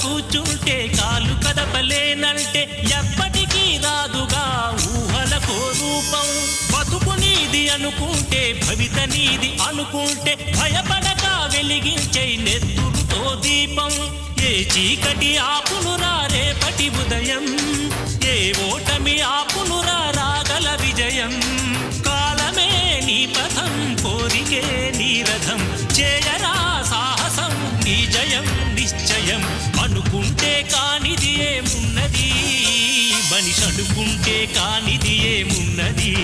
కూర్చుంటే కాలు కదపలేనంటే ఎప్పటికీ రాదుగా ఊహలకో రూపం. బతుకు నీది అనుకుంటే భవిత నీది అనుకుంటే భయపడక వెలిగించే నెత్తురుతో దీపం. ఏ చీకటి ఆపునురా రేపటి ఉదయం, ఏ ఓటమి ఆపునురా రాగల విజయం. కాలమే నీ పథం, కోరికే నీ రథం, చేయరా సాహసం నీ జయం నిశ్చయం. అనుకుంటే కానిది ఏమున్నది, మనిషి అనుకుంటే కానిది ఏమున్నది.